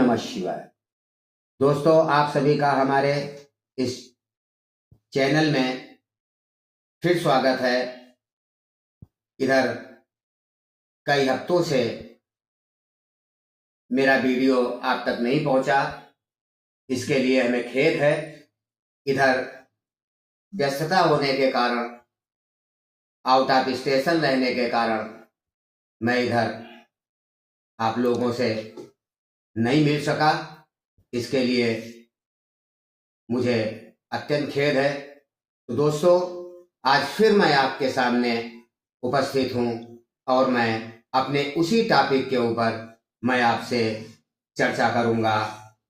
नमः शिवाय। दोस्तों, आप सभी का हमारे इस चैनल में फिर स्वागत है। इधर कई हफ्तों से मेरा वीडियो आप तक नहीं पहुंचा, इसके लिए हमें खेद है। इधर व्यस्तता होने के कारण, आउट ऑफ स्टेशन रहने के कारण मैं इधर आप लोगों से नहीं मिल सका। इसके लिए मुझे अत्यंत खेद है। तो दोस्तों, आज फिर मैं आपके सामने उपस्थित हूं और मैं अपने उसी टॉपिक के ऊपर मैं आपसे चर्चा करूंगा,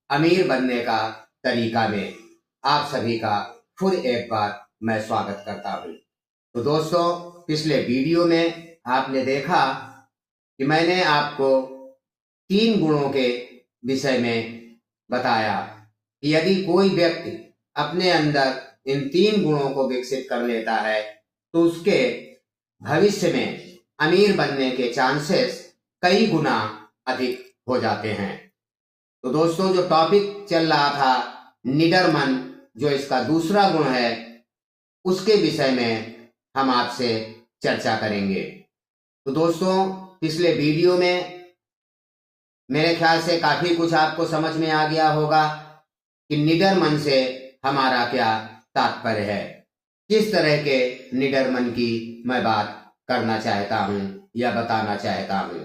अमीर बनने का तरीका में। आप सभी का फिर एक बार मैं स्वागत करता हूं। तो दोस्तों, पिछले वीडियो में आपने देखा कि मैंने आपको 3 गुणों के विषय में बताया कि यदि कोई व्यक्ति अपने अंदर इन 3 गुणों को विकसित कर लेता है तो उसके भविष्य में अमीर बनने के चांसेस कई गुना अधिक हो जाते हैं। तो दोस्तों, जो टॉपिक चल रहा था निडर मन, जो इसका दूसरा गुण है, उसके विषय में हम आपसे चर्चा करेंगे। तो दोस्तों, पिछले वीडियो में मेरे ख्याल से काफी कुछ आपको समझ में आ गया होगा कि निडर मन से हमारा क्या तात्पर्य है। किस तरह के निडर मन की मैं बात करना चाहता हूं या बताना चाहता हूं।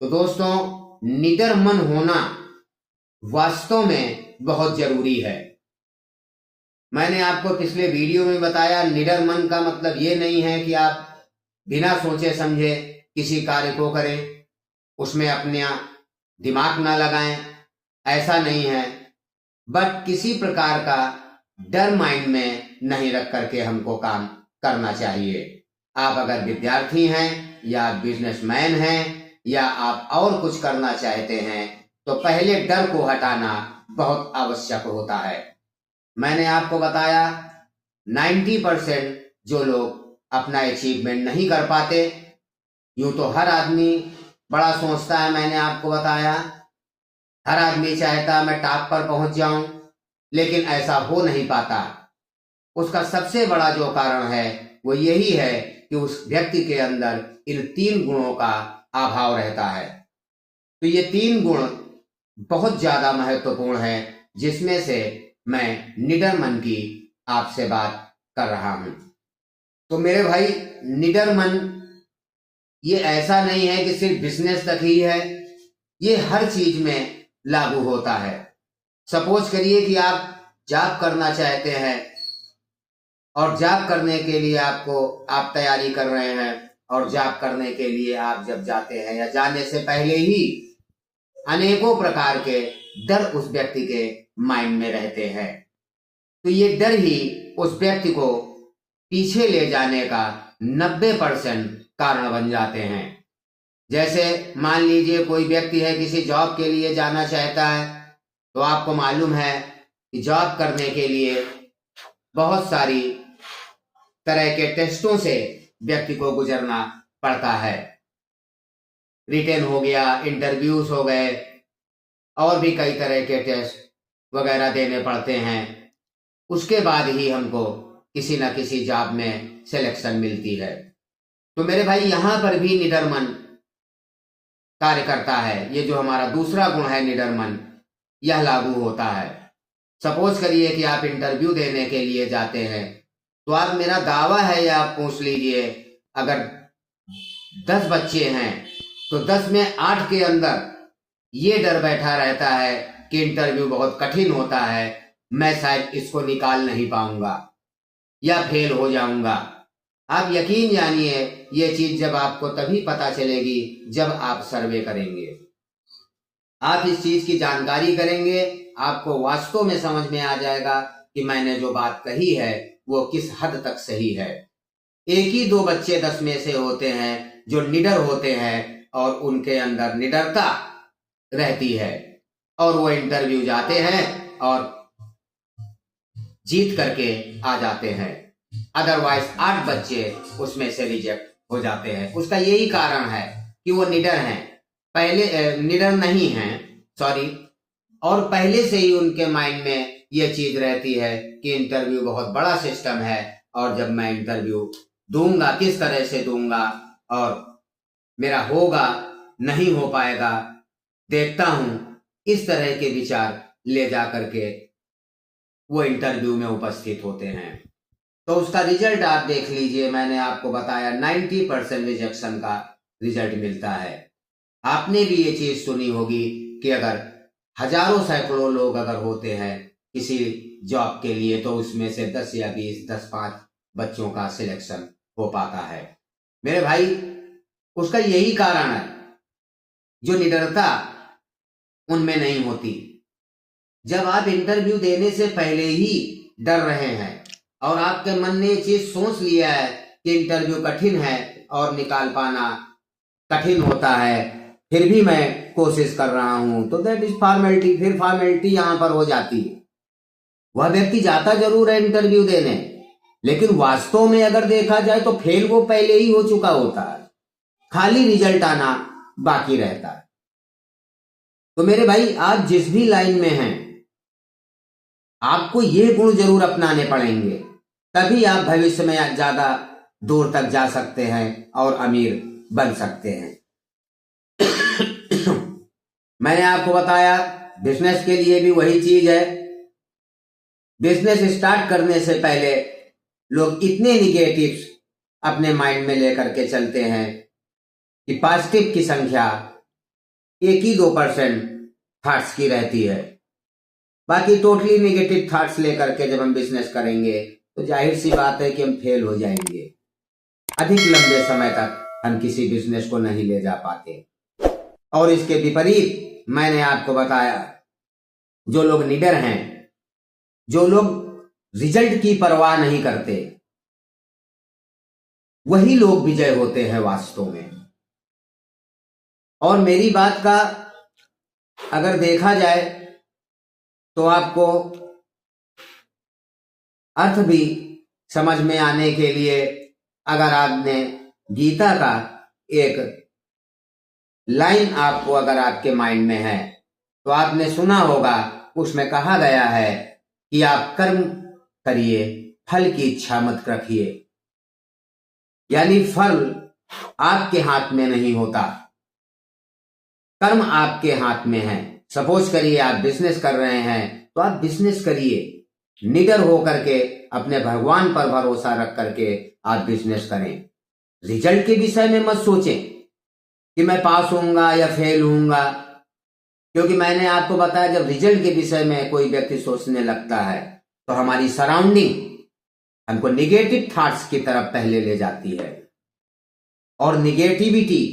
तो दोस्तों, निडर मन होना वास्तव में बहुत जरूरी है। मैंने आपको पिछले वीडियो में बताया, निडर मन का मतलब ये नहीं है कि आप बिना सोचे समझे किसी कार्य को करें, उसमें अपने दिमाग ना लगाएं, ऐसा नहीं है। बट किसी प्रकार का डर माइंड में नहीं रख करके हमको काम करना चाहिए। आप अगर विद्यार्थी हैं या बिजनेसमैन हैं या आप और कुछ करना चाहते हैं तो पहले डर को हटाना बहुत आवश्यक होता है। मैंने आपको बताया 90% जो लोग अपना अचीवमेंट नहीं कर पाते। यूं तो हर आदमी बड़ा सोचता है, मैंने आपको बताया हर आदमी चाहता मैं टॉप पर पहुंच जाऊं, लेकिन ऐसा हो नहीं पाता। उसका सबसे बड़ा जो कारण है वो यही है कि उस व्यक्ति के अंदर इन 3 गुणों का अभाव रहता है। तो ये 3 गुण बहुत ज्यादा महत्वपूर्ण है, जिसमें से मैं निडर मन की आपसे बात कर रहा हूं। तो मेरे भाई, निडर मन ये ऐसा नहीं है कि सिर्फ बिजनेस तक ही है, ये हर चीज में लागू होता है। सपोज करिए कि आप जॉब करना चाहते हैं और जॉब करने के लिए आप तैयारी कर रहे हैं, और जॉब करने के लिए आप जब जाते हैं या जाने से पहले ही अनेकों प्रकार के डर उस व्यक्ति के माइंड में रहते हैं। तो ये डर ही उस व्यक्ति को पीछे ले जाने का 90% कारण बन जाते हैं। जैसे मान लीजिए कोई व्यक्ति है, किसी जॉब के लिए जाना चाहता है, तो आपको मालूम है कि जॉब करने के लिए बहुत सारी तरह के टेस्टों से व्यक्ति को गुजरना पड़ता है। रिटन हो गया, इंटरव्यूज हो गए, और भी कई तरह के टेस्ट वगैरह देने पड़ते हैं। उसके बाद ही हमको किसी न किसी जॉब में सिलेक्शन मिलती है। तो मेरे भाई, यहां पर भी निडर मन कार्य करता है। ये जो हमारा दूसरा गुण है निडर मन, यह लागू होता है। सपोज करिए कि आप इंटरव्यू देने के लिए जाते हैं, तो आप, मेरा दावा है या आप पूछ लीजिए, अगर 10 बच्चे हैं तो 10 में 8 के अंदर ये डर बैठा रहता है कि इंटरव्यू बहुत कठिन होता है, मैं शायद इसको निकाल नहीं पाऊंगा या फेल हो जाऊंगा। आप यकीन जानिए, ये चीज जब आपको तभी पता चलेगी जब आप सर्वे करेंगे, आप इस चीज की जानकारी करेंगे, आपको वास्तव में समझ में आ जाएगा कि मैंने जो बात कही है वो किस हद तक सही है। 1 ही 2 बच्चे 10 में से होते हैं जो निडर होते हैं और उनके अंदर निडरता रहती है, और वो इंटरव्यू जाते हैं और जीत करके आ जाते हैं। अदरवाइज 8 बच्चे उसमें से रिजेक्ट हो जाते हैं। उसका यही कारण है कि वो निडर हैं, पहले निडर नहीं हैं, सॉरी, और पहले से ही उनके माइंड में ये चीज रहती है कि इंटरव्यू बहुत बड़ा सिस्टम है और जब मैं इंटरव्यू दूंगा किस तरह से दूंगा और मेरा होगा नहीं हो पाएगा, देखता हूं, इस तरह के विचार ले जा करके वो इंटरव्यू में उपस्थित होते हैं। तो उसका रिजल्ट आप देख लीजिए, मैंने आपको बताया 90% रिजेक्शन का रिजल्ट मिलता है। आपने भी ये चीज सुनी होगी कि अगर हजारों सैकड़ों लोग अगर होते हैं किसी जॉब के लिए तो उसमें से 10 या 20, 10-5 बच्चों का सिलेक्शन हो पाता है। मेरे भाई, उसका यही कारण है, जो निडरता उनमें नहीं होती। जब आप इंटरव्यू देने से पहले ही डर रहे हैं और आपके मन ने ये चीज सोच लिया है कि इंटरव्यू कठिन है और निकाल पाना कठिन होता है, फिर भी मैं कोशिश कर रहा हूं, तो दैट इज फॉर्मेलिटी। फिर फॉर्मेलिटी यहां पर हो जाती है। वह व्यक्ति जाता जरूर है इंटरव्यू देने, लेकिन वास्तव में अगर देखा जाए तो फेल वो पहले ही हो चुका होता है, खाली रिजल्ट आना बाकी रहता है। तो मेरे भाई, आप जिस भी लाइन में हैं आपको ये गुण जरूर अपनाने पड़ेंगे, तभी आप भविष्य में ज्यादा दूर तक जा सकते हैं और अमीर बन सकते हैं। मैंने आपको बताया बिजनेस के लिए भी वही चीज है। बिजनेस स्टार्ट करने से पहले लोग इतने निगेटिव्स अपने माइंड में लेकर के चलते हैं कि पॉजिटिव की संख्या 1-2% थॉट्स की रहती है। बाकी टोटली नेगेटिव थॉट्स लेकर के जब हम बिजनेस करेंगे तो जाहिर सी बात है कि हम फेल हो जाएंगे। अधिक लंबे समय तक हम किसी बिजनेस को नहीं ले जा पाते। और इसके विपरीत मैंने आपको बताया, जो लोग निडर हैं, जो लोग रिजल्ट की परवाह नहीं करते, वही लोग विजय होते हैं वास्तव में। और मेरी बात का अगर देखा जाए तो आपको अर्थ भी समझ में आने के लिए अगर आपने गीता का एक लाइन आपको अगर आपके माइंड में है तो आपने सुना होगा, उसमें कहा गया है कि आप कर्म करिए, फल की इच्छा मत रखिए। यानी फल आपके हाथ में नहीं होता, कर्म आपके हाथ में है। सपोज करिए आप बिजनेस कर रहे हैं तो आप बिजनेस करिए, निडर होकर के अपने भगवान पर भरोसा रख करके आप बिजनेस करें। रिजल्ट के विषय में मत सोचें कि मैं पास होऊंगा या फेल होऊंगा, क्योंकि मैंने आपको बताया जब रिजल्ट के विषय में कोई व्यक्ति सोचने लगता है तो हमारी सराउंडिंग हमको निगेटिव थॉट्स की तरफ पहले ले जाती है। और निगेटिविटी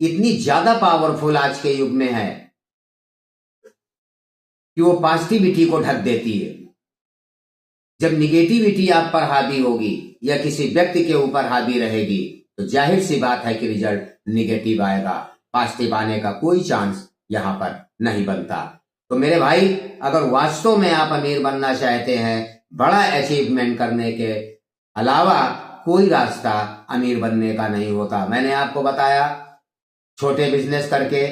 इतनी ज्यादा पावरफुल आज के युग में है कि वो पॉजिटिविटी को ढक देती है। जब निगेटिविटी आप पर हावी होगी या किसी व्यक्ति के ऊपर हावी रहेगी तो जाहिर सी बात है कि रिजल्ट निगेटिव आएगा, पॉजिटिव आने का कोई चांस यहां पर नहीं बनता। तो मेरे भाई, अगर वास्तव में आप अमीर बनना चाहते हैं, बड़ा अचीवमेंट करने के अलावा कोई रास्ता अमीर बनने का नहीं होता। मैंने आपको बताया छोटे बिजनेस करके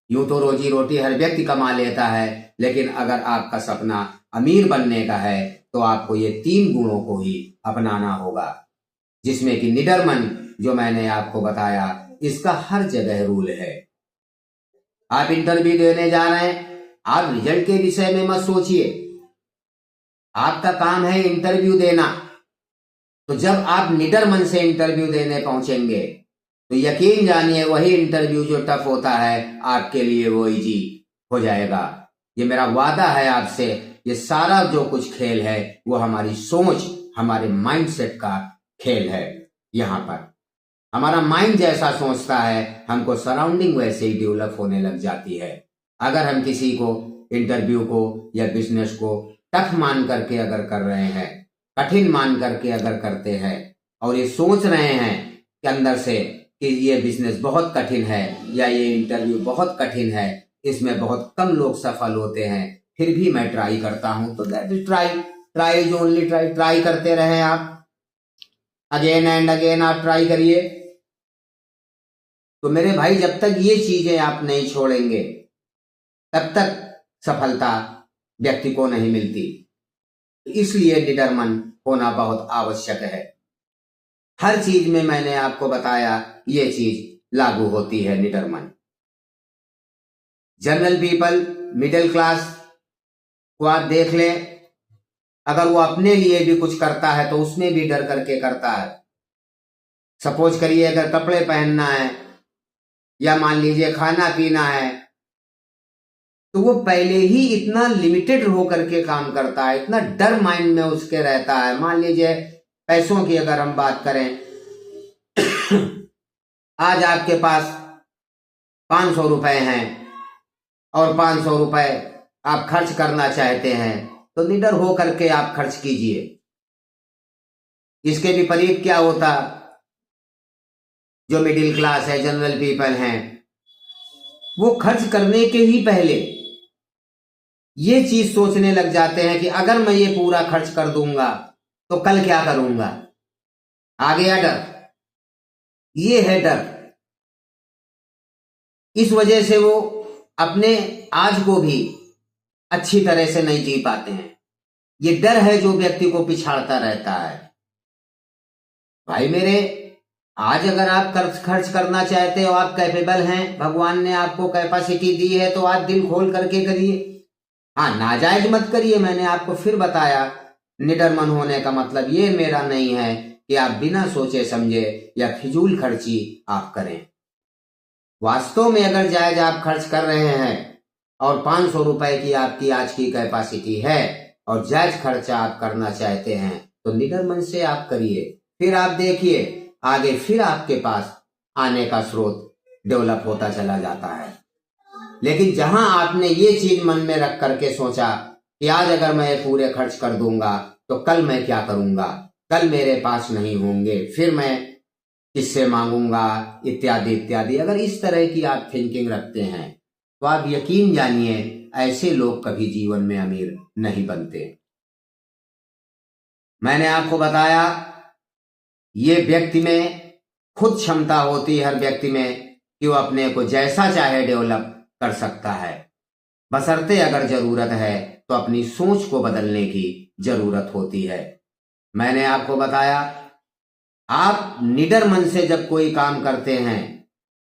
यूं तो रोजी रोटी हर व्यक्ति कमा लेता है, लेकिन अगर आपका सपना अमीर बनने का है तो आपको ये 3 गुणों को ही अपनाना होगा, जिसमें कि निडर मन जो मैंने आपको बताया, इसका हर जगह रूल है। आप इंटरव्यू देने जा रहे हैं, आप रिजल्ट के विषय में मत सोचिए, आपका काम है इंटरव्यू देना। तो जब आप निडर मन से इंटरव्यू देने पहुंचेंगे तो यकीन जानिए वही इंटरव्यू जो टफ होता है आपके लिए वो इजी हो जाएगा। ये मेरा वादा है आपसे। ये सारा जो कुछ खेल है वो हमारी सोच, हमारे माइंडसेट का खेल है। यहाँ पर हमारा माइंड जैसा सोचता है, हमको सराउंडिंग वैसे ही डेवलप होने लग जाती है। अगर हम किसी को इंटरव्यू को या बिजनेस को टफ मान करके अगर कर रहे हैं, कठिन मान करके अगर करते हैं और ये सोच रहे हैं कि अंदर से कि ये बिजनेस बहुत कठिन है या ये इंटरव्यू बहुत कठिन है, इसमें बहुत कम लोग सफल होते हैं, फिर भी मैं ट्राई करता हूं, तो that is try is only try करते रहे आप, अगेन एंड अगेन आप ट्राई करिए। तो मेरे भाई, जब तक ये चीजें आप नहीं छोड़ेंगे तब तक सफलता व्यक्ति को नहीं मिलती। इसलिए निडर मन होना बहुत आवश्यक है। हर चीज में मैंने आपको बताया ये चीज लागू होती है, निडर मन। जनरल पीपल, मिडिल क्लास को आप देख लें, अगर वो अपने लिए भी कुछ करता है तो उसमें भी डर करके करता है। सपोज करिए अगर कपड़े पहनना है या मान लीजिए खाना पीना है, तो वो पहले ही इतना लिमिटेड होकर के काम करता है, इतना डर माइंड में उसके रहता है। मान लीजिए पैसों की अगर हम बात करें, आज आपके पास 500 रुपए हैं और 500 रुपए आप खर्च करना चाहते हैं, तो निडर हो करके आप खर्च कीजिए। इसके विपरीत क्या होता, जो मिडिल क्लास है, जनरल पीपल हैं, वो खर्च करने के ही पहले ये चीज सोचने लग जाते हैं कि अगर मैं ये पूरा खर्च कर दूंगा तो कल क्या करूंगा। आ गया डर, ये है डर। इस वजह से वो अपने आज को भी अच्छी तरह से नहीं जी पाते हैं। ये डर है जो व्यक्ति को पिछाड़ता रहता है। भाई मेरे, आज अगर आप खर्च करना चाहते हो, आप कैपेबल हैं, भगवान ने आपको कैपेसिटी दी है, तो आप दिल खोल करके करिए। हाँ, नाजायज मत करिए। मैंने आपको फिर बताया, निडर मन होने का मतलब ये मेरा नहीं है कि आप बिना सोचे समझे या फिजूल खर्ची आप करें। वास्तव में अगर जायज आप खर्च कर रहे हैं और 500 रुपए की आपकी आज की कैपेसिटी है और जायज खर्चा आप करना चाहते हैं, तो निडर मन से आप करिए। फिर आप देखिए आगे फिर आपके पास आने का स्रोत डेवलप होता चला जाता है। लेकिन जहां आपने ये चीज मन में रख करके सोचा कि आज अगर मैं पूरे खर्च कर दूंगा तो कल मैं क्या करूंगा, कल मेरे पास नहीं होंगे, फिर मैं किससे मांगूंगा, इत्यादि इत्यादि, अगर इस तरह की आप थिंकिंग रखते हैं तो आप यकीन जानिए ऐसे लोग कभी जीवन में अमीर नहीं बनते। मैंने आपको बताया ये व्यक्ति में खुद क्षमता होती है, हर व्यक्ति में, कि वो अपने को जैसा चाहे डेवलप कर सकता है, बशर्ते अगर जरूरत है तो अपनी सोच को बदलने की जरूरत होती है। मैंने आपको बताया आप निडर मन से जब कोई काम करते हैं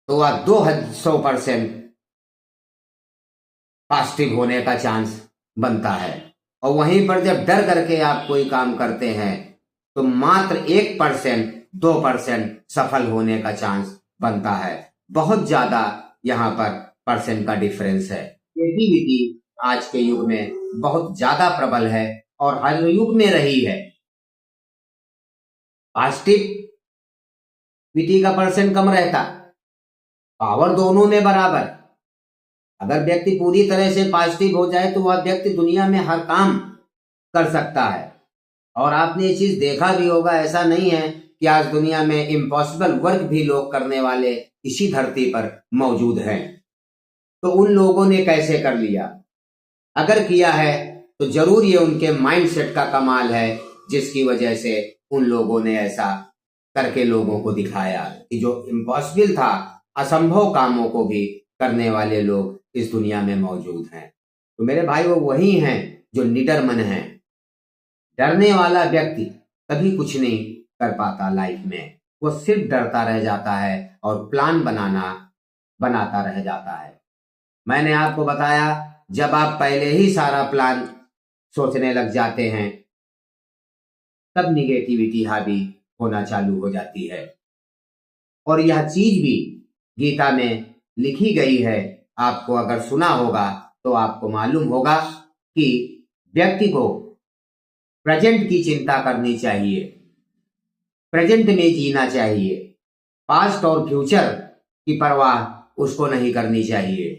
तो वह 200% पॉजिटिव होने का चांस बनता है, और वहीं पर जब डर करके आप कोई काम करते हैं तो मात्र 1%, 2% सफल होने का चांस बनता है। बहुत ज्यादा यहाँ पर परसेंट का डिफरेंस है। क्रिएटिविटी आज के युग में बहुत ज्यादा प्रबल है और हर युग में रही है। पॉजिटिविटी का परसेंट कम रहता, पावर दोनों में बराबर। अगर व्यक्ति पूरी तरह से पॉजिटिव हो जाए तो वह व्यक्ति दुनिया में हर काम कर सकता है। और आपने ये चीज देखा भी होगा, ऐसा नहीं है कि आज दुनिया में इम्पॉसिबल वर्क भी लोग करने वाले इसी धरती पर मौजूद हैं। तो उन लोगों ने कैसे कर लिया? अगर किया है तो जरूर ये उनके माइंडसेट का कमाल है, जिसकी वजह से उन लोगों ने ऐसा करके लोगों को दिखाया कि जो इम्पॉसिबल था, असंभव कामों को भी करने वाले लोग इस दुनिया में मौजूद हैं। तो मेरे भाई, वो वही हैं जो निडर मन हैं। डरने वाला व्यक्ति कभी कुछ नहीं कर पाता लाइफ में, वो सिर्फ डरता रह जाता है और प्लान बनाता रह जाता है। मैंने आपको बताया जब आप पहले ही सारा प्लान सोचने लग जाते हैं तब निगेटिविटी हावी होना चालू हो जाती है। और यह चीज भी गीता में लिखी गई है, आपको अगर सुना होगा तो आपको मालूम होगा कि व्यक्ति को प्रेजेंट की चिंता करनी चाहिए, प्रेजेंट में जीना चाहिए, पास्ट और फ्यूचर की परवाह उसको नहीं करनी चाहिए,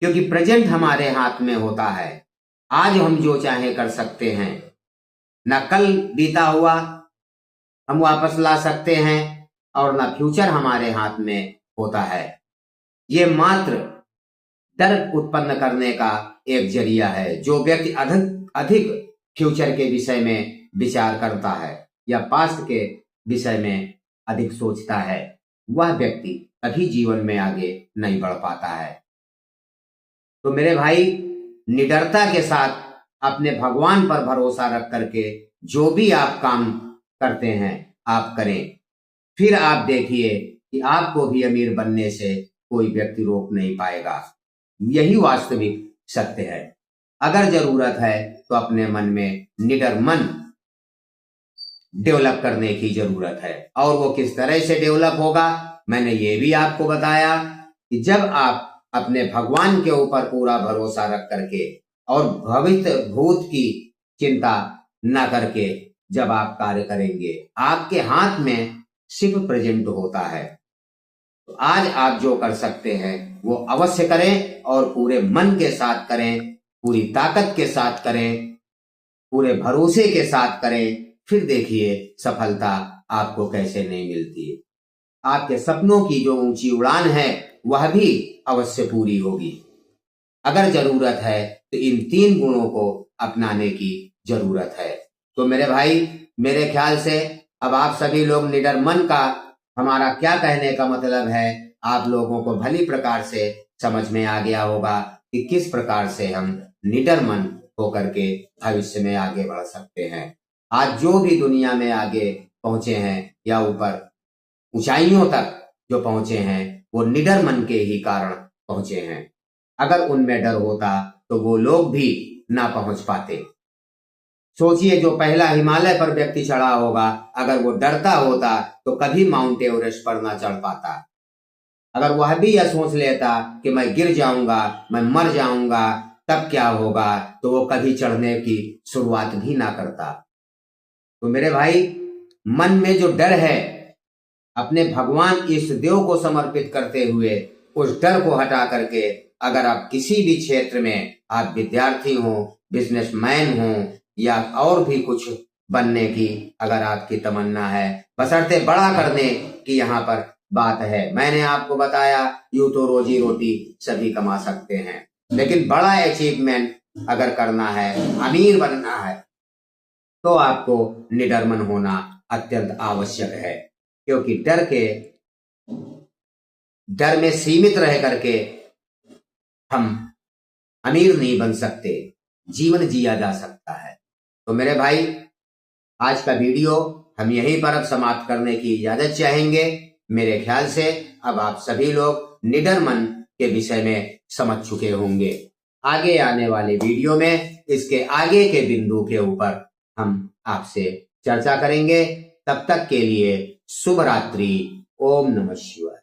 क्योंकि प्रेजेंट हमारे हाथ में होता है। आज हम जो चाहे कर सकते हैं, न कल बीता हुआ हम वापस ला सकते हैं और न फ्यूचर हमारे हाथ में होता है। ये मात्र डर उत्पन्न करने का एक जरिया है। जो व्यक्ति अधिक फ्यूचर के विषय में विचार करता है या पास्ट के विषय में अधिक सोचता है, वह व्यक्ति कभी जीवन में आगे नहीं बढ़ पाता है। तो मेरे भाई, निडरता के साथ अपने भगवान पर भरोसा रख करके जो भी आप काम करते हैं आप करें। फिर आप देखिए कि आपको भी अमीर बनने से कोई व्यक्ति रोक नहीं पाएगा। यही वास्तविक सत्य है। अगर जरूरत है तो अपने मन में निडर मन डेवलप करने की जरूरत है। और वो किस तरह से डेवलप होगा, मैंने ये भी आपको बताया कि जब आप अपने भगवान के ऊपर पूरा भरोसा रख करके और भविष्य भूत की चिंता न करके जब आप कार्य करेंगे, आपके हाथ में सिर्फ प्रेजेंट होता है। तो आज आप जो कर सकते हैं वो अवश्य करें और पूरे मन के साथ करें, पूरी ताकत के साथ करें, पूरे भरोसे के साथ करें। फिर देखिए सफलता आपको कैसे नहीं मिलती है। आपके सपनों की जो ऊंची उड़ान है वह भी अवश्य पूरी होगी। अगर जरूरत है तो इन 3 गुणों को अपनाने की जरूरत है। तो मेरे भाई, मेरे ख्याल से अब आप सभी लोग निडर मन का हमारा क्या कहने का मतलब है आप लोगों को भली प्रकार से समझ में आ गया होगा कि किस प्रकार से हम निडर मन होकर के भविष्य में आगे बढ़ सकते हैं। आज जो भी दुनिया में आगे पहुंचे हैं या ऊपर ऊंचाइयों तक जो पहुंचे हैं वो निडर मन के ही कारण पहुंचे हैं। अगर उनमें डर होता तो वो लोग भी ना पहुंच पाते। सोचिए, जो पहला हिमालय पर व्यक्ति चढ़ा होगा, अगर वो डरता होता तो कभी माउंट एवरेस्ट पर ना चढ़ पाता। अगर वह भी यह सोच लेता कि मैं गिर जाऊंगा, मैं मर जाऊंगा, तब क्या होगा, तो वो कभी चढ़ने की शुरुआत भी ना करता। तो मेरे भाई, मन में जो डर है, अपने भगवान इष्ट देव को समर्पित करते हुए उस डर को हटा करके अगर आप किसी भी क्षेत्र में, आप विद्यार्थी हो, बिजनेसमैन हो या और भी कुछ बनने की अगर आपकी तमन्ना है, बशर्ते बड़ा करने की यहाँ पर बात है। मैंने आपको बताया यूं तो रोजी रोटी सभी कमा सकते हैं, लेकिन बड़ा अचीवमेंट अगर करना है, अमीर बनना है, तो आपको निडर मन होना अत्यंत आवश्यक है। क्योंकि डर में सीमित रह करके हम अमीर नहीं बन सकते, जीवन जिया जा सकता है। तो मेरे भाई, आज का वीडियो हम यहीं पर अब समाप्त करने की इजाजत चाहेंगे। मेरे ख्याल से अब आप सभी लोग निडर मन के विषय में समझ चुके होंगे। आगे आने वाले वीडियो में इसके आगे के बिंदु के ऊपर हम आपसे चर्चा करेंगे। तब तक के लिए शुभ रात्रि। ओम नमः शिवाय।